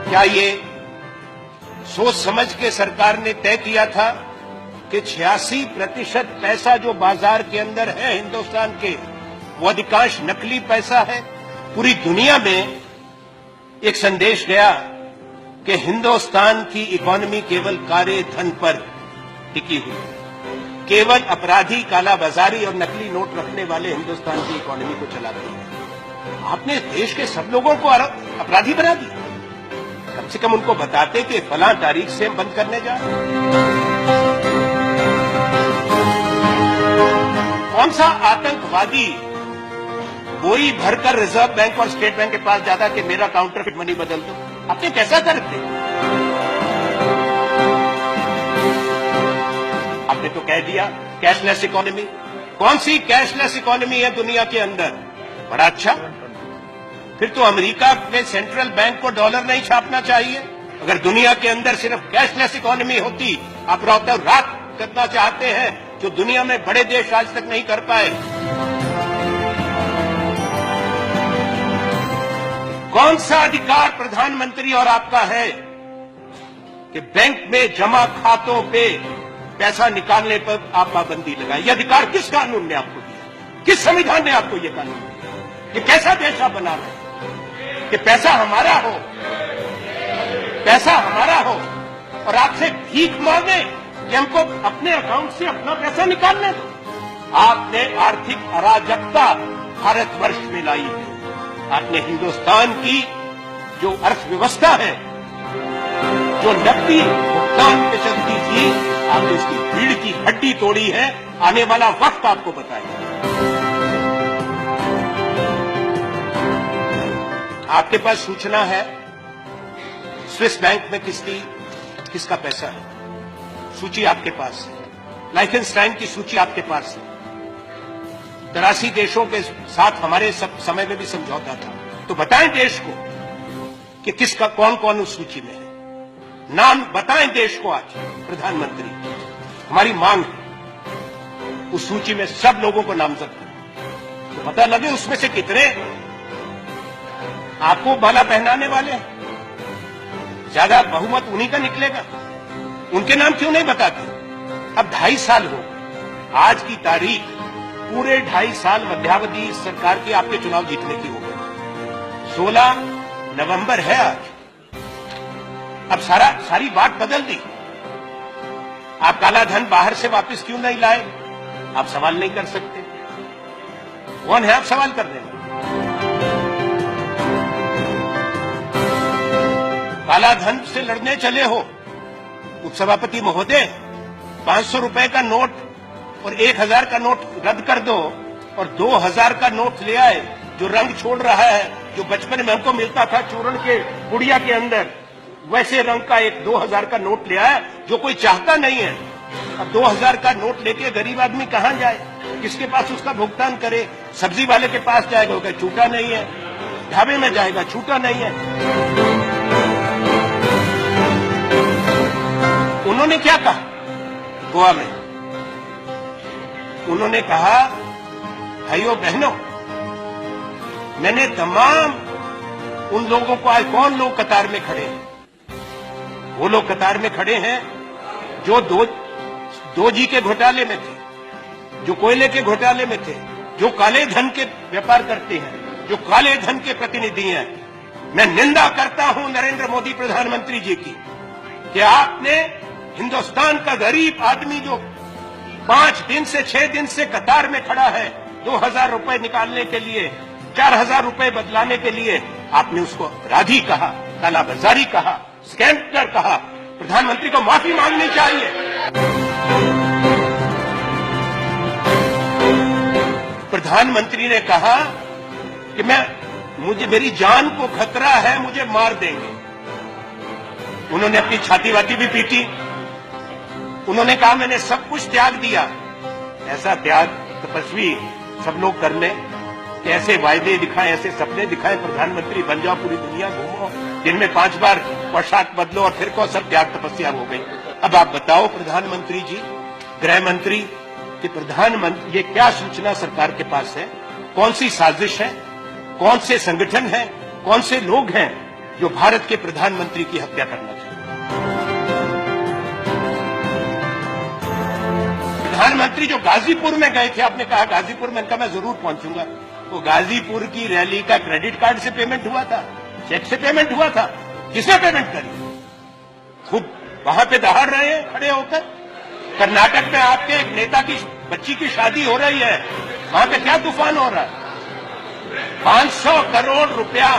क्या ये सोच समझ के सरकार ने तय किया था कि 86% पैसा जो बाजार के अंदर है हिंदुस्तान के, वो अधिकांश नकली पैसा है? पूरी दुनिया में एक संदेश गया कि हिंदुस्तान की इकोनॉमी केवल काले धन पर टिकी हुई है, केवल अपराधी, कालाबाजारी और नकली नोट रखने वाले हिंदुस्तान की इकोनॉमी को चलाते हैं। आपने देश के सब लोगों को अपराधी बना दिया। कम से कम उनको बताते कि फलां तारीख से हम बंद करने जा रहे हैं। कौन सा आतंकवादी बोरी भरकर रिजर्व बैंक और स्टेट बैंक के पास जाता कि मेरा काउंटरफिट मनी बदल दो? आपने कैसा करते? आपने तो कह दिया कैशलेस इकोनॉमी। कौन सी कैशलेस इकोनॉमी है दुनिया के अंदर? बड़ा अच्छा, फिर तो अमेरिका के सेंट्रल बैंक को डॉलर नहीं छापना चाहिए। अगर दुनिया के अंदर सिर्फ कैशलेस इकोनॉमी होती, आप रातों रात करना चाहते हैं जो दुनिया में बड़े देश आज तक नहीं कर पाए। कौन सा अधिकार प्रधानमंत्री और आपका है कि बैंक में जमा खातों पे पैसा निकालने पर आप पाबंदी लगाए? यह अधिकार किस कानून ने आपको दिया? किस संविधान ने आपको यह कानून दिया? ये कैसा देश आप बना रहे हैं कि पैसा हमारा हो, पैसा हमारा हो और आपसे भीख मांगे कि हमको अपने अकाउंट से अपना पैसा निकालने दो? आपने आर्थिक अराजकता भारतवर्ष में लाई है। आपने हिंदुस्तान की जो अर्थव्यवस्था है, जो नकदी भुगतान पे चलती थी, आपने उसकी भीड़ की हड्डी तोड़ी है। आने वाला वक्त आपको बताएगा। आपके पास सूचना है स्विस बैंक में किसका पैसा है? सूची आपके पास है। लाइफेंस्टाइन की सूची आपके पास है। 83 देशों के साथ हमारे समय में भी समझौता था। तो बताएं देश को कि किसका कौन कौन उस सूची में है। नाम बताएं देश को आज प्रधानमंत्री। हमारी मांग है उस सूची में सब लोगों को नामजद करें, तो पता लगे उसमें से कितने आपको बाला पहनाने वाले हैं। ज्यादा बहुमत उन्हीं का निकलेगा। उनके नाम क्यों नहीं बताते? अब 2.5 साल हो, आज की तारीख पूरे 2.5 साल मध्यावधि सरकार की आपके चुनाव जीतने की हो गई। 16 नवंबर है आज। अब सारी बात बदल दी। आप काला धन बाहर से वापस क्यों नहीं लाए? आप सवाल नहीं कर सकते। कौन है आप सवाल करने वाले? काला धन से लड़ने चले हो उपसभापति महोदय, 500 रुपए का नोट और 1000 का नोट रद्द कर दो और 2000 का नोट ले आए जो रंग छोड़ रहा है, जो बचपन में हमको मिलता था चूर्ण के पुड़िया के अंदर, वैसे रंग का एक 2000 का नोट ले आया जो कोई चाहता नहीं है। अब 2000 का नोट लेके गरीब आदमी कहां जाए? किसके पास उसका भुगतान करे? सब्जी वाले के पास जाएगा, वो कहे छूटा नहीं है। ढाबे में जाएगा, छूटा नहीं है। उन्होंने क्या कहा गोवा में? उन्होंने कहा भाइयों बहनों, मैंने तमाम उन लोगों को, आज कौन लोग कतार में खड़े हैं? वो लोग कतार में खड़े हैं जो 2G के घोटाले में थे, जो कोयले के घोटाले में थे, जो काले धन के व्यापार करते हैं, जो काले धन के प्रतिनिधि हैं। मैं निंदा करता हूं नरेंद्र मोदी प्रधानमंत्री जी की कि आपने हिंदुस्तान का गरीब आदमी जो 5 दिन से 6 दिन से कतार में खड़ा है 2000 रुपए निकालने के लिए, 4000 रुपए बदलाने के लिए, आपने उसको अपराधी कहा, कालाबाजारी कहा, स्कैमर कहा। प्रधानमंत्री को माफी मांगनी चाहिए। प्रधानमंत्री ने कहा कि मेरी जान को खतरा है, मुझे मार देंगे। उन्होंने अपनी छाती वाती भी पीटी। उन्होंने कहा मैंने सब कुछ त्याग दिया। ऐसा त्याग तपस्वी सब लोग कर लें कि ऐसे वायदे दिखाएं, ऐसे सपने दिखाएं, प्रधानमंत्री बन जाओ, पूरी दुनिया घूमो, दिन में 5 बार पोशाक बदलो और फिर कौन सब त्याग तपस्या हो गई। अब आप बताओ प्रधानमंत्री जी, गृह मंत्री, कि प्रधानमंत्री ये क्या सूचना सरकार के पास है? कौन सी साजिश है? कौन से संगठन है? कौन से लोग हैं जो भारत के प्रधानमंत्री की हत्या करना चाहते। प्रधानमंत्री जो गाजीपुर में गए थे, आपने कहा गाजीपुर में, इनका मैं जरूर पहुंचूंगा। वो गाजीपुर की रैली का क्रेडिट कार्ड से पेमेंट हुआ था, चेक से पेमेंट हुआ था? किसने पेमेंट करी? खूब वहां पे दहाड़ रहे हैं खड़े होकर। कर्नाटक में आपके एक नेता की बच्ची की शादी हो रही है, वहां पे क्या तूफान हो रहा है? 500 करोड़ रुपया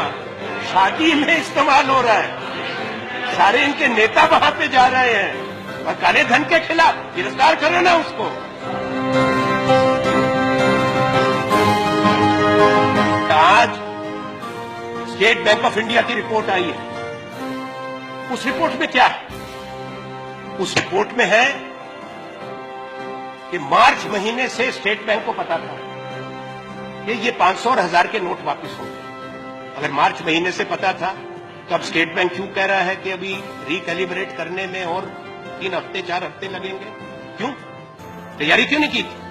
शादी में इस्तेमाल हो रहा है। सारे इनके नेता वहां पे जा रहे हैं और काले धन के खिलाफ गिरफ्तार करो ना उसको। आज स्टेट बैंक ऑफ इंडिया की रिपोर्ट आई है। उस रिपोर्ट में क्या है? उस रिपोर्ट में है कि मार्च महीने से स्टेट बैंक को पता था कि ये 500 और 1000 के नोट वापस होंगे। अगर मार्च महीने से पता था तो अब स्टेट बैंक क्यों कह रहा है कि अभी रिकैलिब्रेट करने में और 3 हफ्ते 4 हफ्ते लगेंगे? क्यों? तैयारी क्यों नहीं की थी?